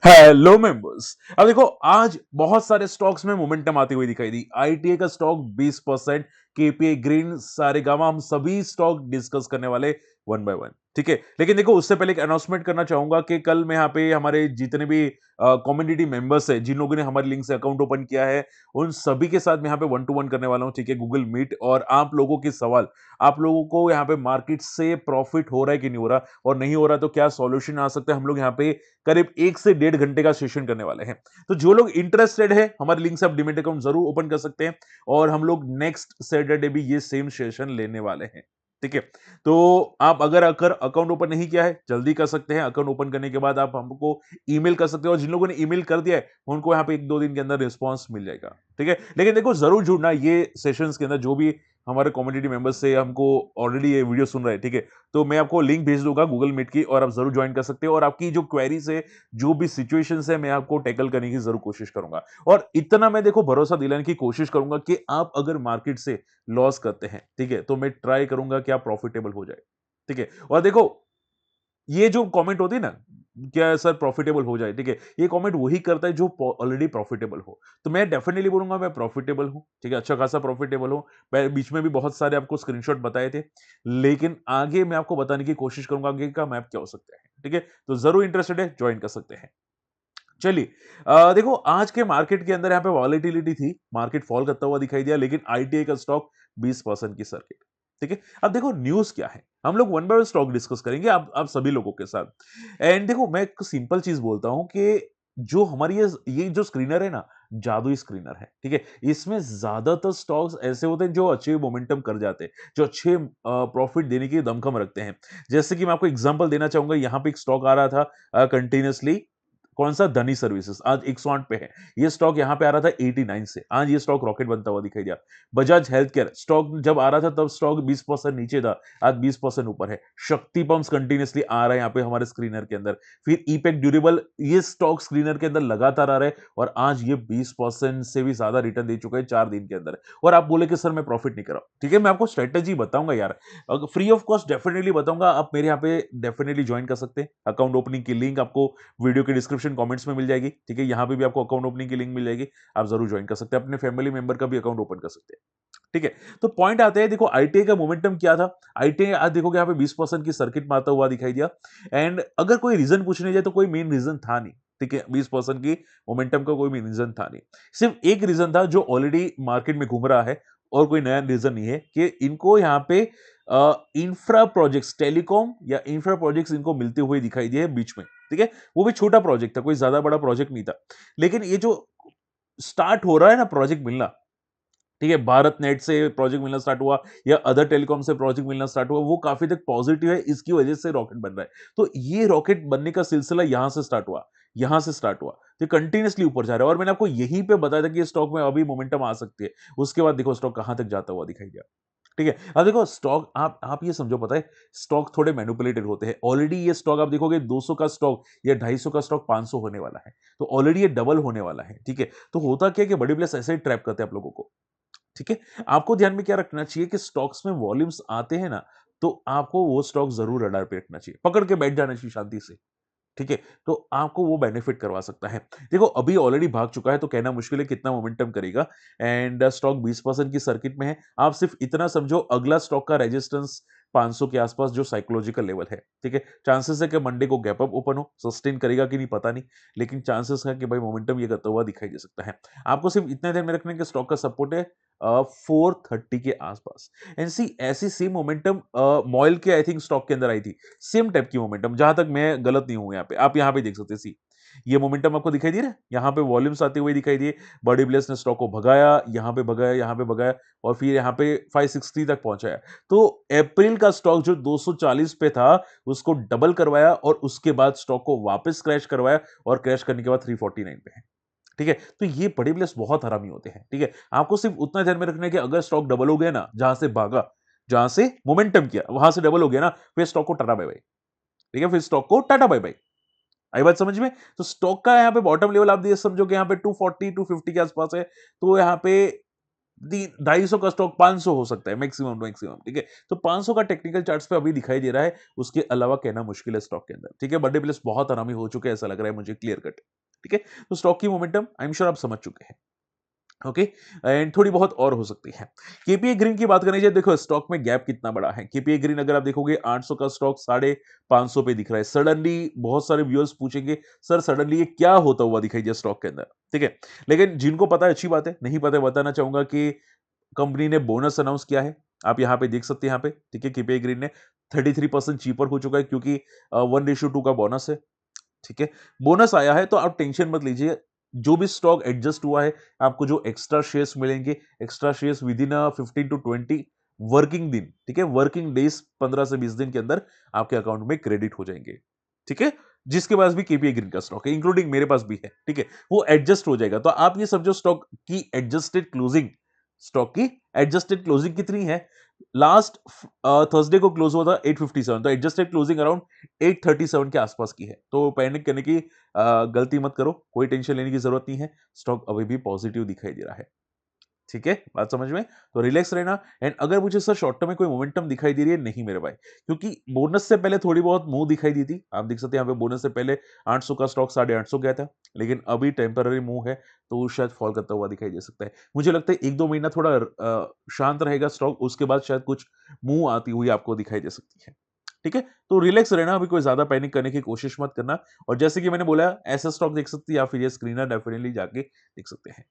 Hello members. अब देखो, आज बहुत सारे स्टॉक्स में मोमेंटम आती हुई दिखाई दी। आईटीए का स्टॉक 20%, केपीआई ग्रीन, सारेगामा, हम सभी स्टॉक डिस्कस करने वाले वन बाय वन। ठीक है, लेकिन देखो उससे पहले एक अनाउंसमेंट करना चाहूंगा कि कल मैं यहाँ पे हमारे जितने भी कम्युनिटी मेंबर्स है, जिन लोगों ने हमारे लिंक से अकाउंट ओपन किया है, उन सभी के साथ मैं यहाँ पे 1-to-1 करने वाला हूँ। ठीक है, गूगल मीट। और आप लोगों के सवाल, आप लोगों को यहाँ पे मार्केट से प्रॉफिट हो रहा है कि नहीं हो रहा, और नहीं हो रहा तो क्या सॉल्यूशन आ सकता है, हम लोग यहाँ पे करीब 1 से 1.5 घंटे का सेशन करने वाले हैं। तो जो लोग इंटरेस्टेड है, हमारे लिंक से आप डिमेट अकाउंट जरूर ओपन कर सकते हैं। और हम लोग नेक्स्ट सैटरडे भी ये सेम सेशन लेने वाले हैं। ठीक है, तो आप अगर अकाउंट ओपन नहीं किया है, जल्दी कर सकते हैं। अकाउंट ओपन करने के बाद आप हमको ईमेल कर सकते हो, और जिन लोगों ने ईमेल कर दिया है उनको यहाँ पे 1-2 दिन के अंदर रिस्पॉन्स मिल जाएगा। ठीक है, लेकिन देखो जरूर जुड़ना ये सेशंस के अंदर। जो भी हमारे कम्युनिटी मेंबर्स से हमको ऑलरेडी ये वीडियो सुन रहे हैं, ठीक है, तो मैं आपको लिंक भेज दूंगा गूगल मीट की, और आप जरूर ज्वाइन कर सकते हो। और आपकी जो क्वेरीज है, जो भी सिचुएशंस है, मैं आपको टैकल करने की जरूर कोशिश करूंगा। और इतना मैं देखो भरोसा दिलाने की कोशिश करूंगा कि आप अगर मार्केट से लॉस करते हैं, ठीक है, तो मैं ट्राई करूंगा कि आप प्रॉफिटेबल हो जाए। ठीक है, और देखो ये जो कमेंट होती है ना, क्या सर प्रॉफिटेबल हो जाए, ठीक है, ये कमेंट वही करता है जो ऑलरेडी प्रॉफिटेबल हो। तो मैं डेफिनेटली बोलूंगा मैं प्रॉफिटेबल हूं। ठीक है, अच्छा खासा प्रॉफिटेबल हूं। मैं बीच में भी बहुत सारे आपको स्क्रीनशॉट बताए थे, लेकिन आगे मैं आपको बताने की कोशिश करूंगा आगे का मैप क्या हो सकता है। ठीक है, तो जरूर इंटरेस्टेड है, ज्वाइन कर सकते हैं। चलिए, देखो आज के मार्केट के अंदर यहाँ पे वॉलेटिलिटी थी, मार्केट फॉल करता हुआ दिखाई दिया, लेकिन आईटीआई का स्टॉक 20% की सर्किट। ठीक है, अब देखो न्यूज क्या है, हम लोग one by one stock discuss करेंगे आप सभी लोगों के साथ। एंड देखो मैं एक सिंपल चीज बोलता हूं कि जो हमारी ये जो स्क्रीनर है ना, जादुई स्क्रीनर है। ठीक है, इसमें ज्यादातर स्टॉक्स ऐसे होते हैं जो अच्छे मोमेंटम कर जाते हैं, जो अच्छे प्रॉफिट देने की दमखम रखते हैं। जैसे कि मैं आपको एग्जांपल देना चाहूंगा, यहाँ पे एक स्टॉक आ रहा था कंटिन्यूसली, कौन सा, धनी सर्विसेज, आज 108 पे है। ये स्टॉक यहां पे आ रहा था 89 से, आज ये स्टॉक रॉकेट बनता हुआ दिखाई दिया। बजाज हेल्थ केयर स्टॉक जब आ रहा था तब स्टॉक 20% नीचे था, आज 20% ऊपर है। शक्ति पंप्स कंटिन्यूसली आ रहा है यहाँ पे हमारे स्क्रीनर के अंदर। फिर ईपेक ड्यूरेबल, ये स्टॉक स्क्रीनर के अंदर लगातार आ रहा है, और आज ये 20% से भी ज्यादा रिटर्न दे चुका है 4 दिन के अंदर। और आप बोले कि सर मैं प्रॉफिट नहीं कर रहा हूं, ठीक है, मैं आपको स्ट्रेटेजी बताऊंगा यार, फ्री ऑफ कॉस्ट डेफिनेटली बताऊंगा। आप मेरे यहाँ पे डेफिनेटली ज्वाइन कर सकते हैं। अकाउंट ओपनिंग की लिंक आपको वीडियो के डिस्क्रिप्शन कमेंट्स में मिल जाएगी। ठीक है, यहाँ पे भी आपको अकाउंट ओपनिंग की लिंक मिल जाएगी, आप जरूर ज्वाइन कर सकते हैं, अपने फैमिली मेंबर का भी अकाउंट ओपन कर सकते हैं। ठीक है, तो पॉइंट आते हैं, देखो आईटीआई का मोमेंटम क्या था। आईटीआई आज देखोगे यहाँ पे 20% की सर्किट में आता हुआ दिखाई दिया। एंड अगर कोई रीजन पूछने जाए तो कोई मेन रीजन था नहीं। ठीक है, 20% की मोमेंटम का कोई मेन रीजन था नहीं। सिर्फ एक रीजन था जो ऑलरेडी मार्केट में घूम रहा है, और कोई नया रीजन नहीं है, कि इनको यहाँ पे इंफ्रा प्रोजेक्ट्स, टेलीकॉम या इंफ्रा प्रोजेक्ट्स इनको मिलते हुए दिखाई दिए बीच में। ठीक है, वो भी छोटा प्रोजेक्ट था, कोई ज्यादा बड़ा प्रोजेक्ट नहीं था। लेकिन ये जो स्टार्ट हो रहा है ना प्रोजेक्ट मिलना, ठीक है, भारत नेट से प्रोजेक्ट मिलना स्टार्ट हुआ, या अदर टेलीकॉम से प्रोजेक्ट मिलना स्टार्ट हुआ, वो काफी तक पॉजिटिव है, इसकी वजह से रॉकेट बन रहा है। तो ये रॉकेट बनने का सिलसिला यहां से स्टार्ट हुआ, यहां से स्टार्ट हुआ, तो कंटिन्यूसली ऊपर जा रहा है। और मैंने आपको यहीं पे बताया था कि स्टॉक में अभी मोमेंटम आ सकती है। उसके बाद देखो स्टॉक कहां तक जाता हुआ दिखाई दिया। ठीक है, अब देखो स्टॉक, आप ये समझो, पता है स्टॉक थोड़े मैनिपुलेटेड होते हैं। ऑलरेडी ये स्टॉक आप देखोगे 200 का स्टॉक या 250 का स्टॉक 500 होने वाला है, तो ऑलरेडी ये डबल होने वाला है। ठीक है, तो होता क्या है कि बड़ी प्लेस ऐसे ही ट्रैप करते हैं आप लोगों को। ठीक है, आपको ध्यान में क्या रखना चाहिए कि स्टॉक्स में वॉल्यूम्स आते हैं ना, तो आपको वो स्टॉक जरूर रडार पे रखना चाहिए, पकड़ के बैठ जाना चाहिए शांति से। ठीक है, तो आपको वो बेनिफिट करवा सकता है। देखो अभी ऑलरेडी भाग चुका है, तो कहना मुश्किल है कितना मोमेंटम करेगा। एंड स्टॉक 20% की सर्किट में है। आप सिर्फ इतना समझो, अगला स्टॉक का रेजिस्टेंस 500 के आसपास जो साइकोलॉजिकल लेवल है। ठीक है, चांसेस है कि मंडे को गैप अप ओपन हो, सस्टेन करेगा कि नहीं पता नहीं, लेकिन चांसेस है कि भाई मोमेंटम ये करता हुआ दिखाई दे सकता है। आपको सिर्फ इतना ध्यान में रखना है कि स्टॉक का सपोर्ट है 430 के आसपास। एंड सी ऐसी सेम मोमेंटम मॉइल के आई थिंक स्टॉक के अंदर आई थी, सेम टाइप की मोमेंटम, जहां तक मैं गलत नहीं हूं। यहाँ पे आप यहाँ पे देख सकते हैं, सी ये मोमेंटम आपको दिखाई दे रहा है, यहाँ पे वॉल्यूम्स आते हुए दिखाई दिए। बॉडी ब्लेस ने स्टॉक को भगाया, यहाँ पे भगाया, यहाँ पे भगाया, और फिर यहाँ पे 560 तक पहुंचाया। तो अप्रैल का स्टॉक जो 240 पे था, उसको डबल करवाया, और उसके बाद स्टॉक को वापस क्रैश करवाया, और क्रैश करने के बाद 349 पे है। ठीक है, तो ये बड़े प्लेयर्स बहुत हरामी होते हैं। ठीक है, आपको सिर्फ उतना ध्यान में रखना है कि अगर स्टॉक डबल हो गया ना, जहां से भागा, जहां से मोमेंटम किया, वहां से डबल हो गया ना, फिर स्टॉक को टाटा बाय बाय। ठीक है, फिर स्टॉक को टाटा बाय बाय। आई बात समझ में? तो स्टॉक का यहाँ पे बॉटम लेवल आप ये समझो कि यहाँ पे 240 250 के आसपास है। तो यहाँ पे 250 का स्टॉक 500 हो सकता है मैक्सिमम मैक्सिमम, ठीक है। तो 500 का टेक्निकल चार्ट्स पे अभी दिखाई दे रहा है, उसके अलावा कहना मुश्किल है स्टॉक के अंदर, ठीक है। बर्थडे प्लेस बहुत आरामी हो चुके हैं, ऐसा लग रहा है मुझे, क्लियर कट, ठीक है। तो स्टॉक की मोमेंटम आई एम श्योर आप समझ चुके हैं, ओके। एंड थोड़ी बहुत और हो सकती है। केपीए ग्रीन की बात करनी चाहिए, देखो स्टॉक में गैप कितना बड़ा है। केपीए ग्रीन अगर आप देखोगे 800 का स्टॉक 550 पे दिख रहा है। सडनली बहुत सारे व्यूअर्स पूछेंगे सर सडनली ये क्या होता हुआ दिखाई दिया स्टॉक के अंदर, ठीक है। लेकिन जिनको पता है अच्छी बात है, नहीं पता है बताना चाहूंगा कि कंपनी ने बोनस अनाउंस किया है। आप यहां पे देख सकते हैं, यहाँ पे ठीक है, केपीए ग्रीन ने 33% चीपर हो चुका है क्योंकि 1:2 का बोनस है, ठीक है। बोनस आया है तो आप टेंशन मत लीजिए, जो भी स्टॉक एडजस्ट हुआ है, आपको जो एक्स्ट्रा शेयर्स मिलेंगे, extra shares within 15 to 20 working दिन, ठीक है, वर्किंग डेज 15 से 20 दिन के अंदर आपके अकाउंट में क्रेडिट हो जाएंगे, ठीक है। जिसके पास भी केपीए ग्रीन का स्टॉक है, इंक्लूडिंग मेरे पास भी है, ठीक है, वो एडजस्ट हो जाएगा। तो आप ये समझो स्टॉक की एडजस्टेड क्लोजिंग, स्टॉक की एडजस्टेड क्लोजिंग कितनी है, लास्ट थर्सडे को क्लोज हुआ था 857, तो एडजस्टेड क्लोजिंग अराउंड 837 के आसपास की है। तो पैनिक करने की गलती मत करो, कोई टेंशन लेने की जरूरत नहीं है, स्टॉक अभी भी पॉजिटिव दिखाई दे रहा है, ठीक है, बात समझ में। तो रिलैक्स रहना। एंड अगर मुझे सर शॉर्ट टर्म में कोई मोमेंटम दिखाई दे रही है, नहीं मेरे भाई, क्योंकि बोनस से पहले थोड़ी बहुत मुंह दिखाई दी थी, आप देख सकते हैं यहाँ पे बोनस से पहले 800 का स्टॉक 850 गया था, लेकिन अभी टेम्पररी मुंह है, तो वो शायद फॉल करता हुआ दिखाई दे सकता है। मुझे लगता है 1-2 महीना थोड़ा शांत रहेगा स्टॉक, उसके बाद शायद कुछ मुंह आती हुई आपको दिखाई दे सकती है, ठीक है। तो रिलैक्स रहना, अभी कोई ज्यादा पैनिक करने की कोशिश मत करना। और जैसे कि मैंने बोला, ऐसा स्टॉक देख सकते हैं या फिर ये स्क्रीनर डेफिनेटली जाके देख सकते हैं,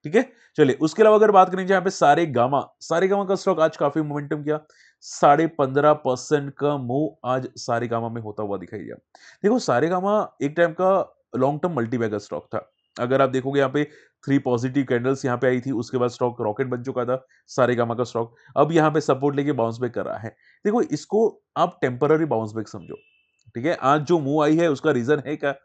ठीक है। चलिए उसके अलावा अगर बात करें यहाँ पे सारे गामा का स्टॉक आज काफी मोमेंटम किया, 15.5% का मूव आज सारे गामा में होता हुआ दिखाई दिया। देखो सारे गामा एक टाइम का लॉन्ग टर्म मल्टीबैगर स्टॉक था। अगर आप देखोगे यहाँ पे 3 पॉजिटिव कैंडल्स यहाँ पे आई थी, उसके बाद स्टॉक रॉकेट बन चुका था सारे गामा का स्टॉक। अब यहाँ पे सपोर्ट लेके बाउंस बैक कर रहा है। देखो इसको आप टेम्पररी बाउंस बैक समझो, ठीक है। आज जो मूव आई है उसका रीजन है क्या,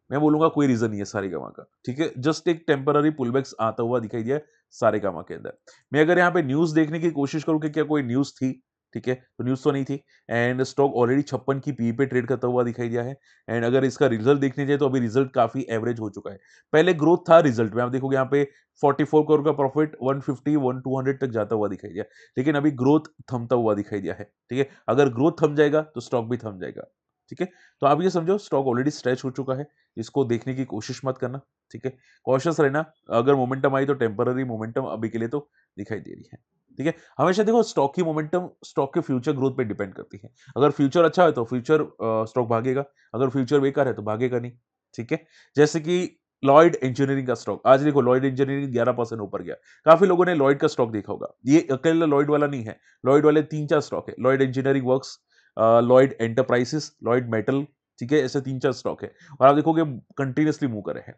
मैं बोलूंगा कोई रीजन नहीं है सारेगामा का, ठीक है। जस्ट एक टेम्पररी पुलबैक्स आता हुआ दिखाई दिया सारेगामा के अंदर। मैं अगर यहाँ पे न्यूज देखने की कोशिश करूं कि क्या कोई न्यूज थी, ठीक है, तो न्यूज तो नहीं थी। एंड स्टॉक ऑलरेडी 56 की पी पे ट्रेड करता हुआ दिखाई दिया है। एंड अगर इसका रिजल्ट देखने जाए तो अभी रिजल्ट काफी एवरेज हो चुका है। पहले ग्रोथ था रिजल्ट में, आप देखोगे यहाँ पे 44 करोड़ का प्रॉफिट 150 1200 तक जाता हुआ दिखाई दिया, लेकिन अभी ग्रोथ थमता हुआ दिखाई दिया है, ठीक है। अगर ग्रोथ थम जाएगा तो स्टॉक भी थम जाएगा, ठीक है। तो आप ये समझो स्टॉक ऑलरेडी स्ट्रेच हो चुका है, इसको देखने की कोशिश मत करना, ठीक है। कॉशियस रहना, अगर मोमेंटम आई तो टेम्पररी मोमेंटम अभी के लिए तो दिखाई दे रही है, ठीक है। हमेशा देखो स्टॉक की मोमेंटम स्टॉक के फ्यूचर ग्रोथ पे डिपेंड करती है। अगर फ्यूचर अच्छा है तो फ्यूचर स्टॉक भागेगा, अगर फ्यूचर बेकार है तो भागेगा नहीं, ठीक है। जैसे कि लॉयड इंजीनियरिंग का स्टॉक, आज देखो लॉयड इंजीनियरिंग 11% ऊपर गया। काफी लोगों ने लॉयड का स्टॉक देखा होगा, ये अकेला लॉयड वाला नहीं है, लॉयड वाले 3-4 स्टॉक है, Lloyd engineering works, Lloyd enterprises, Lloyd metal, ठीक है, ऐसे 3-4 स्टॉक है और आप देखोगे कंटिन्यूअसली मूव करे हैं।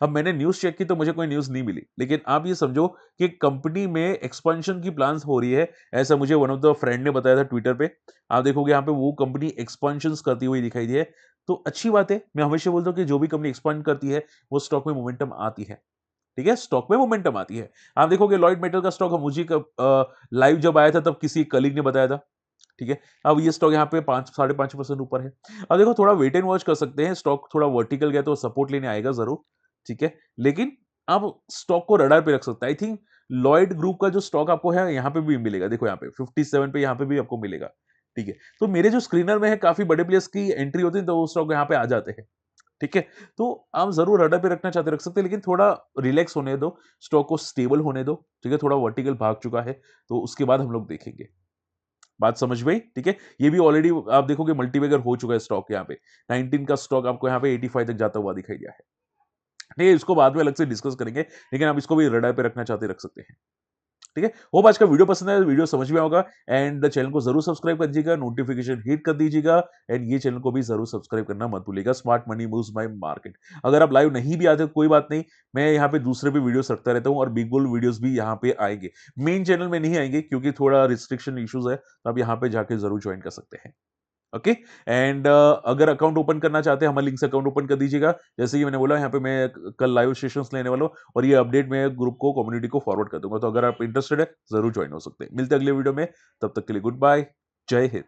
अब मैंने न्यूज चेक की तो मुझे कोई न्यूज नहीं मिली, लेकिन आप ये समझो कि कंपनी में एक्सपेंशन की प्लान्स हो रही है, ऐसा मुझे वन ऑफ द फ्रेंड ने बताया था ट्विटर पे। आप देखोगे यहाँ पे वो कंपनी एक्सपेंशन करती हुई दिखाई दी है, तो अच्छी बात है। मैं हमेशा बोलता हूँ कि जो भी कंपनी एक्सपांड करती है वो स्टॉक में मोमेंटम आती है, ठीक है, स्टॉक में मोमेंटम आती है। आप देखोगे लॉयड मेटल का स्टॉक मुझे लाइव जब आया था तब किसी कलीग ने बताया था, ठीक है। अब ये स्टॉक यहाँ पे 5-5.5% ऊपर है। अब देखो थोड़ा वेट एंड वॉच कर सकते हैं, स्टॉक थोड़ा वर्टिकल गया तो सपोर्ट लेने आएगा जरूर, ठीक है। लेकिन आप स्टॉक को रडार पे रख सकते हैं। आई थिंक लॉयड ग्रुप का जो स्टॉक आपको है यहाँ पे भी मिलेगा, देखो यहाँ पे 57 पे यहाँ पे भी आपको मिलेगा, ठीक है। तो मेरे जो स्क्रीनर में है काफी बड़े प्लेयर्स की एंट्री होती है तो वो स्टॉक यहाँ पे आ जाते हैं, ठीक है। तो आप जरूर रडार पे रखना चाहते रख सकते हैं, लेकिन थोड़ा रिलैक्स होने दो, स्टॉक को स्टेबल होने दो, ठीक है। थोड़ा वर्टिकल भाग चुका है तो उसके बाद हम लोग देखेंगे, बात समझ में आई, ठीक है। ये भी ऑलरेडी आप देखोगे मल्टीबैगर हो चुका है स्टॉक, यहाँ पे 19 का स्टॉक आपको यहाँ पे 85 तक जाता हुआ दिखाई दिया है, ठीक है। इसको बाद में अलग से डिस्कस करेंगे, लेकिन आप इसको भी रडार पे रखना चाहते रख सकते हैं, ठीक है। होप आज का वीडियो पसंद आया, वीडियो समझ में होगा। एंड चैनल को जरूर सब्सक्राइब कर दीजिएगा, नोटिफिकेशन हिट कर दीजिएगा। एंड ये चैनल को भी जरूर सब्सक्राइब करना मत भूलिएगा, smart money moves my market. अगर आप लाइव नहीं भी आते तो कोई बात नहीं, मैं यहाँ पे दूसरे भी वीडियोस रखता रहता हूँ और बिग बुल वीडियोस भी यहाँ पे आएंगे। मेन चैनल में नहीं आएंगे क्योंकि थोड़ा रिस्ट्रिक्शन इश्यूज है, तो आप यहाँ पे जाके जरूर ज्वाइन कर सकते हैं, ओके। एंड अगर अकाउंट ओपन करना चाहते हैं हमारे लिंक से अकाउंट ओपन कर दीजिएगा। जैसे कि मैंने बोला यहाँ पे मैं कल लाइव सेशंस लेने वाला हूँ और ये अपडेट मैं ग्रुप को कम्युनिटी को फॉरवर्ड कर दूंगा, तो अगर आप इंटरेस्टेड है जरूर ज्वाइन हो सकते हैं। मिलते हैं अगले वीडियो में, तब तक के लिए गुड बाय, जय हिंद।